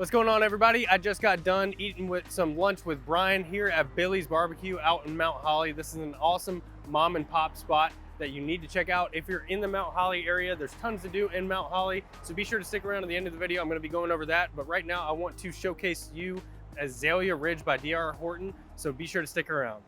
What's going on, everybody? I just got done eating with some lunch with Brian here at Billy's Barbecue out in Mount Holly. This is an awesome mom and pop spot that you need to check out if you're in the Mount Holly area. There's tons to do in Mount Holly, so be sure to stick around to the end of the video. I'm going to be going over that, but right now I want to showcase you Azalea Ridge by DR Horton, so be sure to stick around.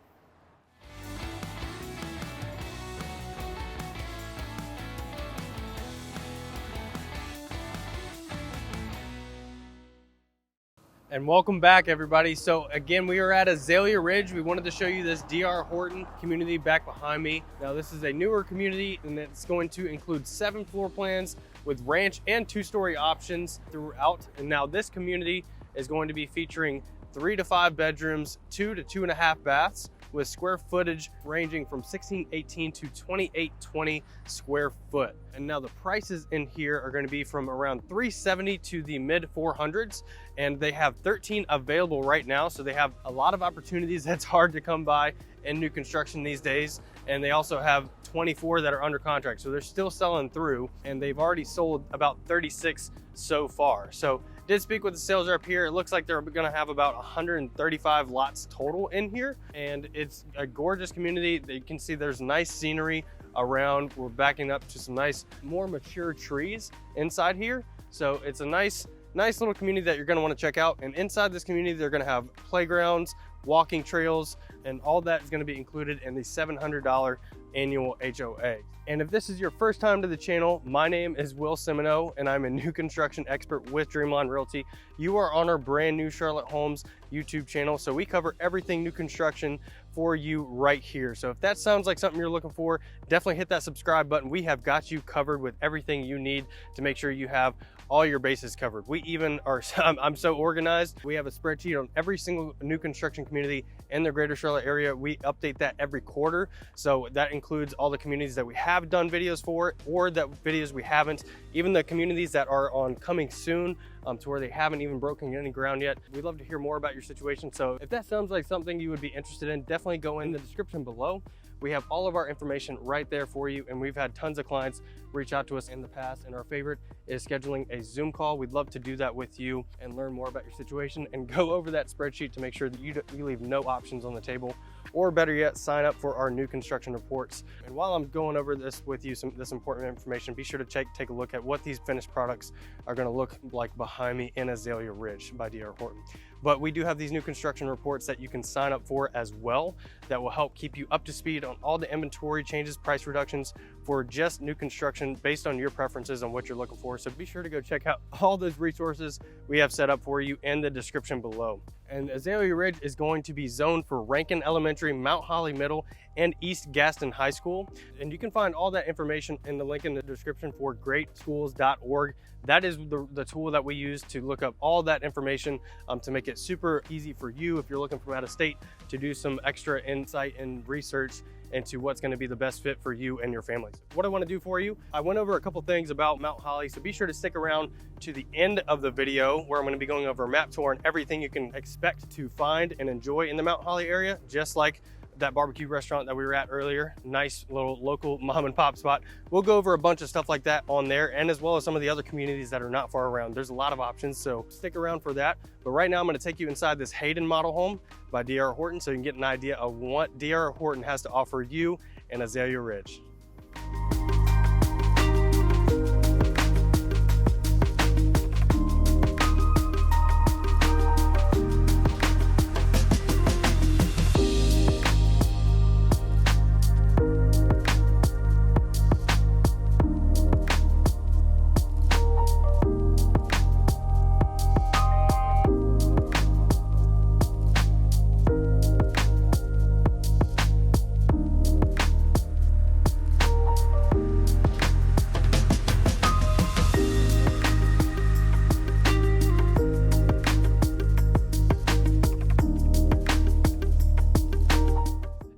And welcome back, everybody. So again, we are at Azalea Ridge. We wanted to show you this DR Horton community back behind me. Now this is a newer community and it's going to include 7 floor plans with ranch and 2-story options throughout. And now this community is going to be featuring 3 to 5 bedrooms, 2 to 2.5 baths, with square footage ranging from 1618 to 2820 square foot. And now the prices in here are going to be from around $370 to the mid 400s, and they have 13 available right now. So they have a lot of opportunities that's hard to come by in new construction these days. And they also have 24 that are under contract. So they're still selling through, and they've already sold about 36 so far. So did speak with the sales rep here. It looks like they're gonna have about 135 lots total in here, and it's a gorgeous community. You can see there's nice scenery around. We're backing up to some nice, more mature trees inside here. So it's a nice little community that you're gonna wanna check out. And inside this community, they're gonna have playgrounds, walking trails, and all that is gonna be included in the $700 annual HOA. And if this is your first time to the channel, my name is Will Simoneaux and I'm a new construction expert with Dreamline Realty. You are on our brand new Charlotte Homes YouTube channel, so we cover everything new construction for you right here. So if that sounds like something you're looking for, definitely hit that subscribe button. We have got you covered with everything you need to make sure you have all your bases covered. We even are, I'm so organized. We have a spreadsheet on every single new construction community in the greater Charlotte area. We update that every quarter. So that includes all the communities that we have done videos for, or that videos we haven't, even the communities that are on coming soon, to where they haven't even broken any ground yet. We'd love to hear more about your situation. So if that sounds like something you would be interested in, definitely go in the description below. We have all of our information right there for you, and we've had tons of clients reach out to us in the past, and our favorite is scheduling a Zoom call. We'd love to do that with you and learn more about your situation and go over that spreadsheet to make sure that you leave no options on the table, or better yet, sign up for our new construction reports. And while I'm going over this with you, this important information, be sure to take a look at what these finished products are going to look like behind me in Azalea Ridge by DR Horton. But we do have these new construction reports that you can sign up for as well, that will help keep you up to speed on all the inventory changes, price reductions for just new construction based on your preferences on what you're looking for. So be sure to go check out all those resources we have set up for you in the description below. And Azalea Ridge is going to be zoned for Rankin Elementary, Mount Holly Middle, and East Gaston High School. And you can find all that information in the link in the description for greatschools.org. That is the tool that we use to look up all that information to make it super easy for you if you're looking from out of state to do some extra insight and research into what's going to be the best fit for you and your families. What I want to do for you, I went over a couple things about Mount Holly, so be sure to stick around to the end of the video where I'm going to be going over a map tour and everything you can expect to find and enjoy in the Mount Holly area, just like that barbecue restaurant that we were at earlier. Nice little local mom and pop spot. We'll go over a bunch of stuff like that on there, and as well as some of the other communities that are not far around. There's a lot of options, so stick around for that. But right now I'm going to take you inside this Hayden model home by DR Horton so you can get an idea of what DR Horton has to offer you in Azalea Ridge.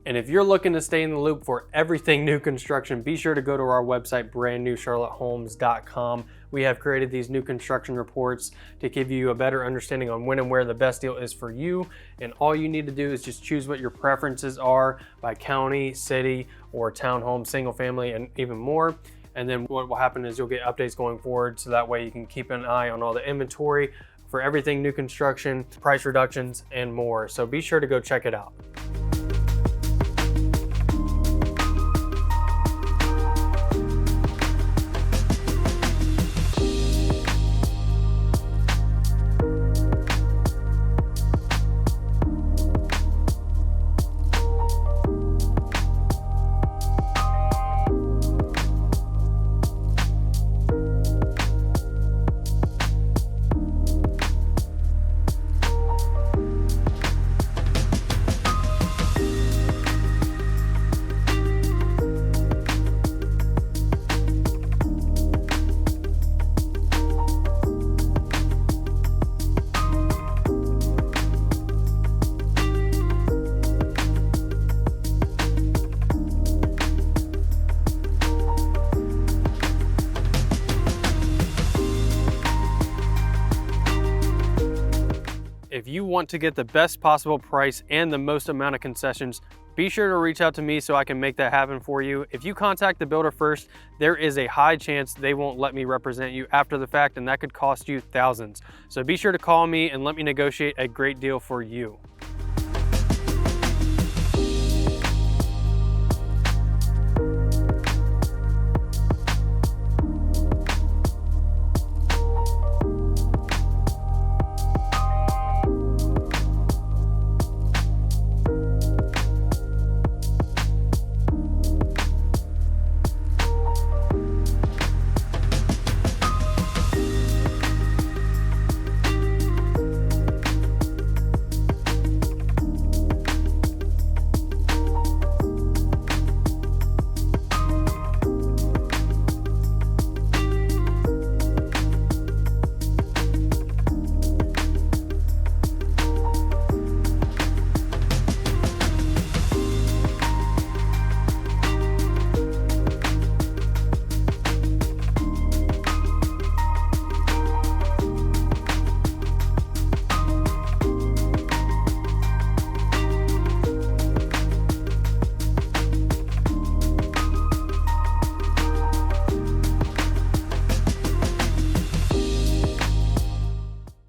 And if you're looking to stay in the loop for everything new construction, be sure to go to our website, brandnewcharlottehomes.com. We have created these new construction reports to give you a better understanding on when and where the best deal is for you. And all you need to do is just choose what your preferences are by county, city, or townhome, single family, and even more. And then what will happen is you'll get updates going forward, so that way you can keep an eye on all the inventory for everything new construction, price reductions, and more. So be sure to go check it out. If you want to get the best possible price and the most amount of concessions, be sure to reach out to me so I can make that happen for you. If you contact the builder first, there is a high chance they won't let me represent you after the fact, and that could cost you thousands. So be sure to call me and let me negotiate a great deal for you.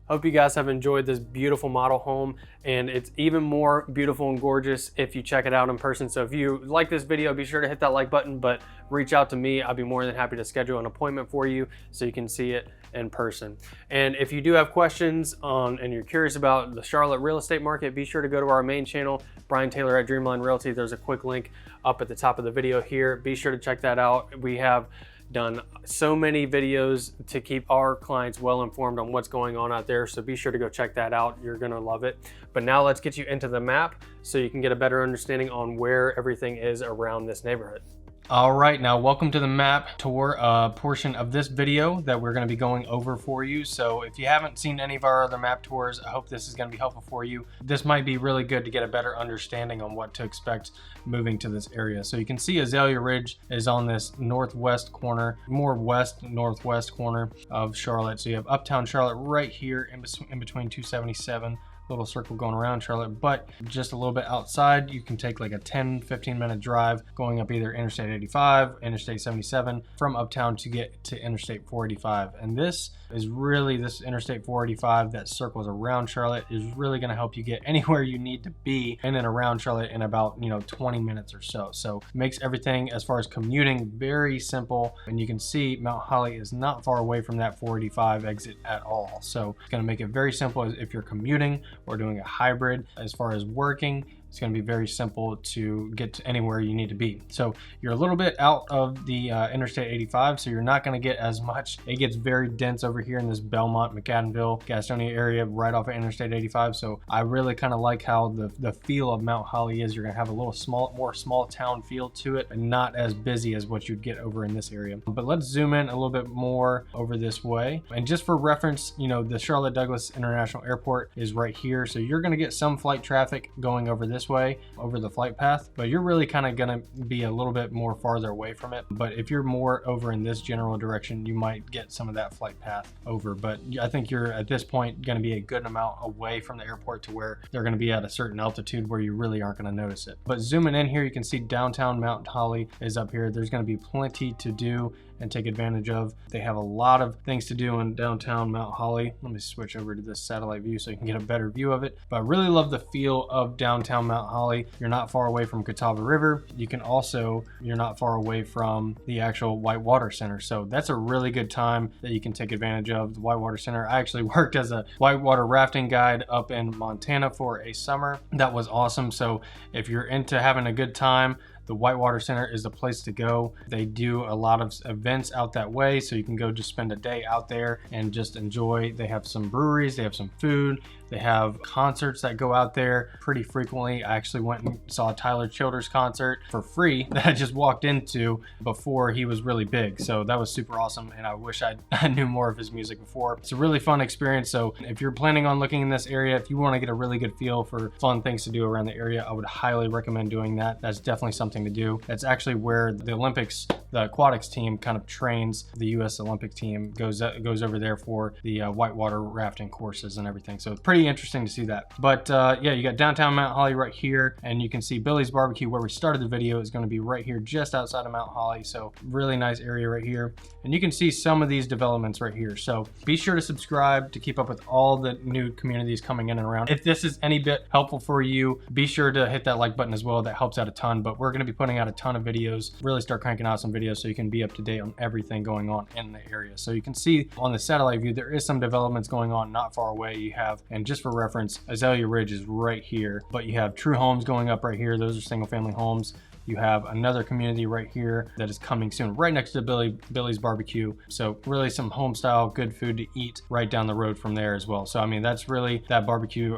Hope you guys have enjoyed this beautiful model home, and it's even more beautiful and gorgeous if you check it out in person. So if you like this video, be sure to hit that like button, but reach out to me. I'll be more than happy to schedule an appointment for you so you can see it in person. And if you do have questions and you're curious about the Charlotte real estate market, be sure to go to our main channel, Brian Taylor at Dreamline Realty. There's a quick link up at the top of the video here. Be sure to check that out. We have done so many videos to keep our clients well informed on what's going on out there, so be sure to go check that out. You're gonna love it. But now let's get you into the map so you can get a better understanding on where everything is around this neighborhood. All right, now welcome to the map tour portion of this video that we're going to be going over for you. So if you haven't seen any of our other map tours, I hope this is going to be helpful for you. This might be really good to get a better understanding on what to expect moving to this area. So you can see Azalea Ridge is on this northwest corner, more west northwest corner of Charlotte. So you have uptown Charlotte right here in between 277. Little circle going around Charlotte, but just a little bit outside, you can take like a 10-15 minute drive going up either Interstate 85, Interstate 77 from uptown to get to Interstate 485. And this Interstate 485 that circles around Charlotte is really going to help you get anywhere you need to be in and around Charlotte in about 20 minutes or so. So it makes everything as far as commuting very simple, and you can see Mount Holly is not far away from that 485 exit at all. So it's going to make it very simple if you're commuting or doing a hybrid. As far as working, it's going to be very simple to get to anywhere you need to be. So you're a little bit out of the Interstate 85, so you're not going to get as much. It gets very dense over here in this Belmont, McAdenville, Gastonia area right off of Interstate 85. So I really kind of like how the feel of Mount Holly is. You're going to have a little more small town feel to it, and not as busy as what you'd get over in this area. But let's zoom in a little bit more over this way. And just for reference, the Charlotte Douglas International Airport is right here. So you're going to get some flight traffic going over this this way over the flight path, but you're really kind of going to be a little bit more farther away from it. But if you're more over in this general direction, you might get some of that flight path over. But I think you're at this point going to be a good amount away from the airport to where they're going to be at a certain altitude where you really aren't going to notice it. But zooming in here, you can see downtown Mount Holly is up here. There's going to be plenty to do and take advantage of. They have a lot of things to do in downtown Mount Holly. Let me switch over to this satellite view so you can get a better view of it. But I really love the feel of downtown Mount Holly. You're not far away from Catawba River. You're not far away from the actual Whitewater Center. So that's a really good time that you can take advantage of the Whitewater Center. I actually worked as a whitewater rafting guide up in Montana for a summer. That was awesome. So if you're into having a good time, the Whitewater Center is the place to go. They do a lot of events out that way, so you can go just spend a day out there and just enjoy. They have some breweries, they have some food, they have concerts that go out there pretty frequently. I actually went and saw a Tyler Childers concert for free that I just walked into before he was really big. So that was super awesome, and I wish I knew more of his music before. It's a really fun experience. So if you're planning on looking in this area, if you want to get a really good feel for fun things to do around the area, I would highly recommend doing that. That's definitely something to do. That's actually where the Olympics, the aquatics team kind of trains. The U.S. Olympic team goes over there for the whitewater rafting courses and everything. So it's pretty interesting to see that. But yeah, you got downtown Mount Holly right here, and you can see Billy's Barbecue, where we started the video, is going to be right here just outside of Mount Holly. So really nice area right here, and you can see some of these developments right here. So be sure to subscribe to keep up with all the new communities coming in and around. If this is any bit helpful for you, be sure to hit that like button as well. That helps out a ton. But we're going to be putting out a ton of videos, really start cranking out some videos so you can be up to date on everything going on in the area. So you can see on the satellite view, there is some developments going on not far away. You have, and just for reference, Azalea Ridge is right here, but you have True Homes going up right here. Those are single family homes. You have another community right here that is coming soon, right next to Billy's Barbecue. So really some home style, good food to eat right down the road from there as well. So I mean, that's really, that barbecue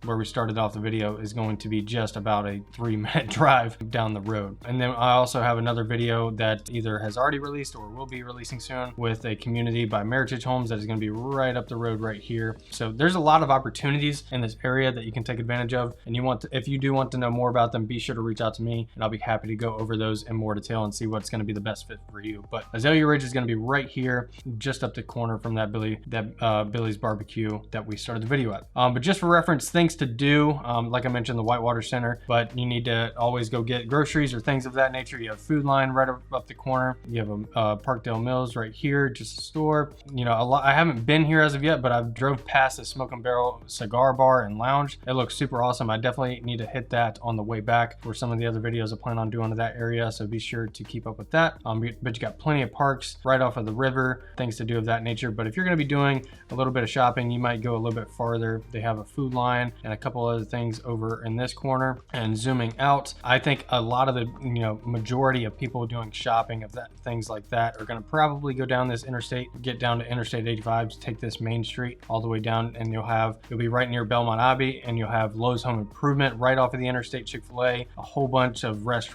where we started off the video is going to be just about a 3-minute drive down the road. And then I also have another video that either has already released or will be releasing soon with a community by Meritage Homes that is going to be right up the road right here. So there's a lot of opportunities in this area that you can take advantage of. And if you do want to know more about them, be sure to reach out to me, and I'll be happy to go over those in more detail and see what's going to be the best fit for you. But Azalea Ridge is going to be right here, just up the corner from that Billy's Barbecue that we started the video at. But just for reference, things to do, like I mentioned, the Whitewater Center, but you need to always go get groceries or things of that nature. You have Food Line right up the corner. You have a Parkdale Mills right here, just a store. You know, I haven't been here as of yet, but I've drove past the Smoke and Barrel cigar bar and lounge. It looks super awesome. I definitely need to hit that on the way back for some of the other videos I plan on doing to that area, so be sure to keep up with that. But you got plenty of parks right off of the river, things to do of that nature. But if you're going to be doing a little bit of shopping, you might go a little bit farther. They have a Food Line and a couple other things over in this corner. And zooming out, I think a lot of the majority of people doing shopping of that, things like that, are going to probably go down this interstate, get down to Interstate 85, take this main street all the way down, and you'll be right near Belmont Abbey, and you'll have Lowe's Home Improvement right off of the interstate, Chick-fil-A, a whole bunch of restaurants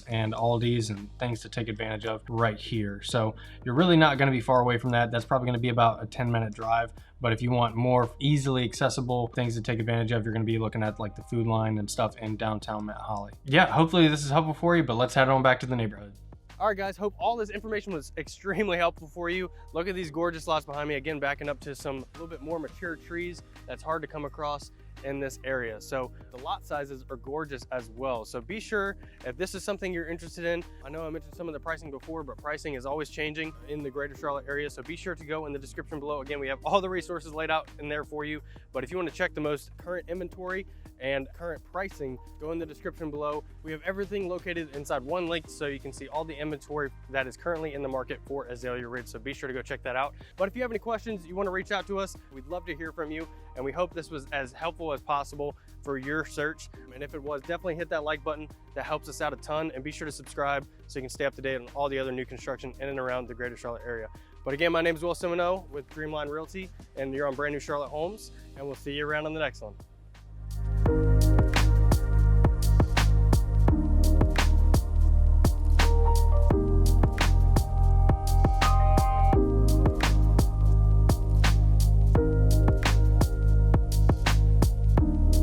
and Aldi's and things to take advantage of right here. So you're really not going to be far away from that. That's probably going to be about a 10-minute drive. But if you want more easily accessible things to take advantage of, you're going to be looking at like the Food Line and stuff in downtown Mount Holly. Yeah, hopefully this is helpful for you, but let's head on back to the neighborhood. All right, guys, hope all this information was extremely helpful for you. Look at these gorgeous lots behind me. Again, backing up to some a little bit more mature trees that's hard to come across in this area. So the lot sizes are gorgeous as well. So be sure, if this is something you're interested in, I know I mentioned some of the pricing before, but pricing is always changing in the greater Charlotte area. So be sure to go in the description below. Again, we have all the resources laid out in there for you. But if you want to check the most current inventory and current pricing, go in the description below. We have everything located inside one link, so you can see all the inventory that is currently in the market for Azalea Ridge. So be sure to go check that out. But if you have any questions, you want to reach out to us, we'd love to hear from you. And we hope this was as helpful as possible for your search. And if it was, definitely hit that like button. That helps us out a ton. And be sure to subscribe so you can stay up to date on all the other new construction in and around the greater Charlotte area. But again, my name is Will Simoneaux with Dreamline Realty, and you're on Brand New Charlotte Homes. And we'll see you around on the next one.